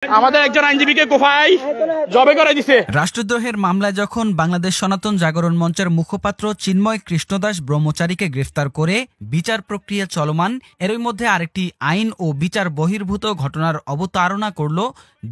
আমাদের একজন আইনজীবীকে কোফায় জবে করে দিছে। রাষ্ট্রদ্রোহের মামলায় যখন বাংলাদেশ সনাতন জাগরণ মঞ্চের মুখপাত্র চিন্ময় কৃষ্ণদাস ব্রহ্মচারীকে গ্রেফতার করে বিচার প্রক্রিয়া চলমান, এরই মধ্যে আরেকটি আইন ও বিচার বহির্ভূত ঘটনার অবতারণা করল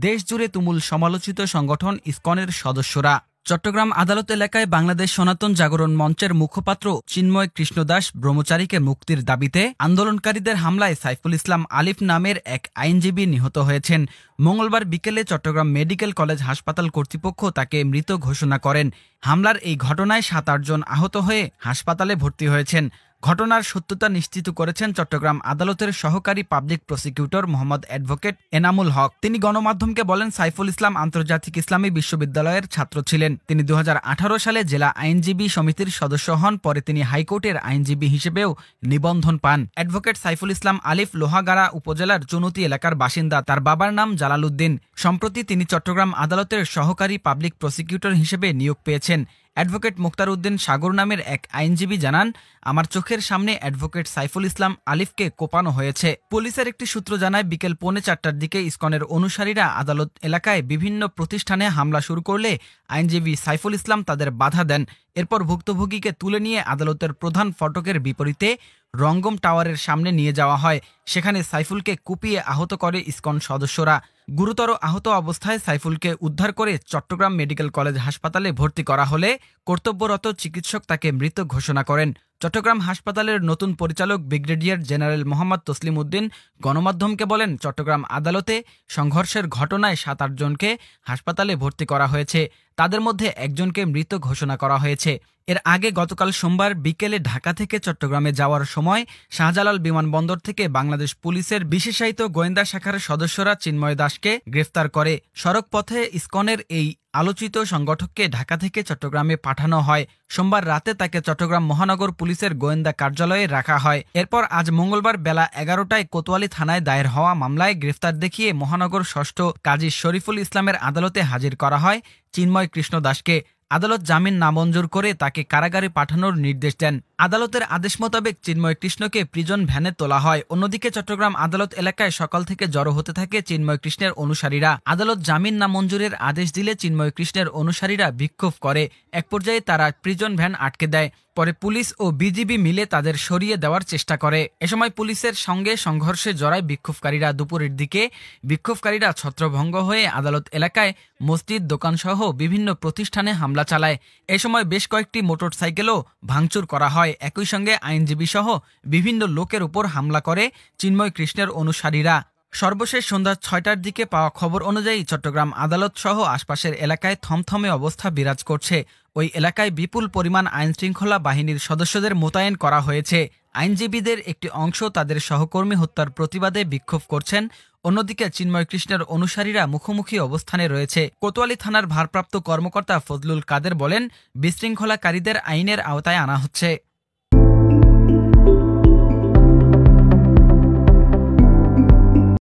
দেশজুড়ে তুমুল সমালোচিত সংগঠন ইসকনের সদস্যরা। চট্টগ্রাম আদালত এলাকায় বাংলাদেশ সনাতন জাগরণ মঞ্চের মুখপাত্র চিন্ময় কৃষ্ণদাস ব্রহ্মচারীকে মুক্তির দাবিতে আন্দোলনকারীদের হামলায় সাইফুল ইসলাম আলিফ নামের এক আইনজীবী নিহত হয়েছেন। মঙ্গলবার বিকেলে চট্টগ্রাম মেডিকেল কলেজ হাসপাতাল কর্তৃপক্ষ তাকে মৃত ঘোষণা করেন। হামলার এই ঘটনায় ৭-৮ জন আহত হয়ে হাসপাতালে ভর্তি হয়েছেন। ঘটনার সত্যতা নিশ্চিত করেছেন চট্টগ্রাম আদালতের সহকারী public prosecutor Mohammad advocate Enamul Haque. তিনি গণমাধ্যমকে বলেন, সাইফুল ইসলাম আন্তর্জাতিক ইসলামী বিশ্ববিদ্যালয়ের ছাত্র ছিলেন। তিনি ২০১৮ সালে জেলা আইনজীবী সমিতির সদস্য হন। পরে তিনি হাইকোর্টের আইনজীবী হিসেবেও নিবন্ধন পান। অ্যাডভোকেট সাইফুল ইসলাম আলিফ লোহাগাড়া উপজেলার চুনতি এলাকার বাসিন্দা। তার বাবার নাম জালাল উদ্দিন। সম্প্রতি তিনি চট্টগ্রাম আদালতের সহকারী পাবলিক প্রসিকিউটর হিসেবে নিয়োগ পেয়েছেন। অ্যাডভোকেট মুক্তার উদ্দিন সাগর নামের এক আইনজীবী জানান, আমার চোখের সামনে অ্যাডভোকেট সাইফুল ইসলাম আলিফকে কোপানো হয়েছে। পুলিশের একটি সূত্র জানায়, বিকেল 3:45টার দিকে ইসকনের অনুসারীরা আদালত এলাকায় বিভিন্ন প্রতিষ্ঠানে হামলা শুরু করলে আইনজীবী সাইফুল ইসলাম তাদের বাধা দেন। এরপর ভুক্তভোগীকে তুলে নিয়ে আদালতের প্রধান ফটকের বিপরীতে রঙ্গম টাওয়ারের সামনে নিয়ে যাওয়া হয়। সেখানে সাইফুলকে কুপিয়ে আহত করে ইসকন সদস্যরা। গুরুতর আহত অবস্থায় সাইফুলকে উদ্ধার করে চট্টগ্রাম মেডিকেল কলেজ হাসপাতালে ভর্তি করা হলে কর্তব্যরত চিকিৎসক তাকে মৃত ঘোষণা করেন। চট্টগ্রাম হাসপাতালের নতুন পরিচালক ব্রিগেডিয়ার জেনারেল মোহাম্মদ তসলিম উদ্দিন গণমাধ্যমকে বলেন, চট্টগ্রাম আদালতে সংঘর্ষের ঘটনায় ৭-৮ জনকে হাসপাতালে ভর্তি করা হয়েছে। তাদের মধ্যে একজনকে মৃত ঘোষণা করা হয়েছে। এর আগে গতকাল সোমবার বিকেলে ঢাকা থেকে চট্টগ্রামে যাওয়ার সময় শাহজালাল বিমানবন্দর থেকে বাংলাদেশ পুলিশের বিশেষায়িত গোয়েন্দা শাখার সদস্যরা চিন্ময় দাসকে গ্রেফতার করে। সড়ক পথে ইসকনের এই আলোচিত সংগঠককে ঢাকা থেকে চট্টগ্রামে পাঠানো হয়। সোমবার রাতে তাকে চট্টগ্রাম মহানগর পুলিশের গোয়েন্দা কার্যালয়ে রাখা হয়। এরপর আজ মঙ্গলবার বেলা 11টায় কোতোয়ালি থানায় দায়ের হওয়া মামলায় গ্রেফতার দেখিয়ে মহানগর ষষ্ঠ কাজী শরীফুল ইসলামের আদালতে হাজির করা হয় চিন্ময় কৃষ্ণ দাসকে। আদালত জামিন নামঞ্জুর করে তাকে কারাগারে পাঠানোর নির্দেশ দেন। আদালতের আদেশ মোতাবেক চিন্ময় কৃষ্ণকে প্রিজন ভ্যানে তোলা হয়। অন্যদিকে চট্টগ্রাম আদালত এলাকায় সকাল থেকে জড়ো হতে থাকে চিন্ময় কৃষ্ণের অনুসারীরা। আদালত জামিন নামঞ্জুরের আদেশ দিলে চিন্ময় কৃষ্ণের অনুসারীরা বিক্ষোভ করে। এক পর্যায়ে তারা প্রিজন ভ্যান আটকে দেয়। পরে পুলিশ ও বিজিবি মিলে তাদের সরিয়ে দেওয়ার চেষ্টা করে। এ সময় পুলিশের সঙ্গে সংঘর্ষে জড়ায় বিক্ষোভকারীরা। দুপুরের দিকে বিক্ষোভকারীরা ছত্রভঙ্গ হয়ে আদালত এলাকায় মসজিদ, দোকানসহ বিভিন্ন প্রতিষ্ঠানে হামলা চালায়। এ সময় বেশ কয়েকটি মোটরসাইকেলও ভাঙচুর করা হয়। একই সঙ্গে আইনজীবী সহ বিভিন্ন লোকের উপর হামলা করে চিন্ময় কৃষ্ণের অনুসারীরা। সর্বশেষ সন্ধ্যা 6টার দিকে পাওয়া খবর অনুযায়ী চট্টগ্রাম আদালত সহ আশপাশের এলাকায় থমথমে অবস্থা বিরাজ করছে। ওই এলাকায় বিপুল পরিমাণ আইনশৃঙ্খলা বাহিনীর সদস্যদের মোতায়েন করা হয়েছে। আইনজীবীদের একটি অংশ তাদের সহকর্মী হত্যার প্রতিবাদে বিক্ষোভ করছেন। অন্যদিকে চিন্ময় কৃষ্ণের অনুসারীরা মুখোমুখি অবস্থানে রয়েছে। কোতোয়ালি থানার ভারপ্রাপ্ত কর্মকর্তা ফজলুল কাদের বলেন, বিশৃঙ্খলাকারীদের আইনের আওতায় আনা হচ্ছে।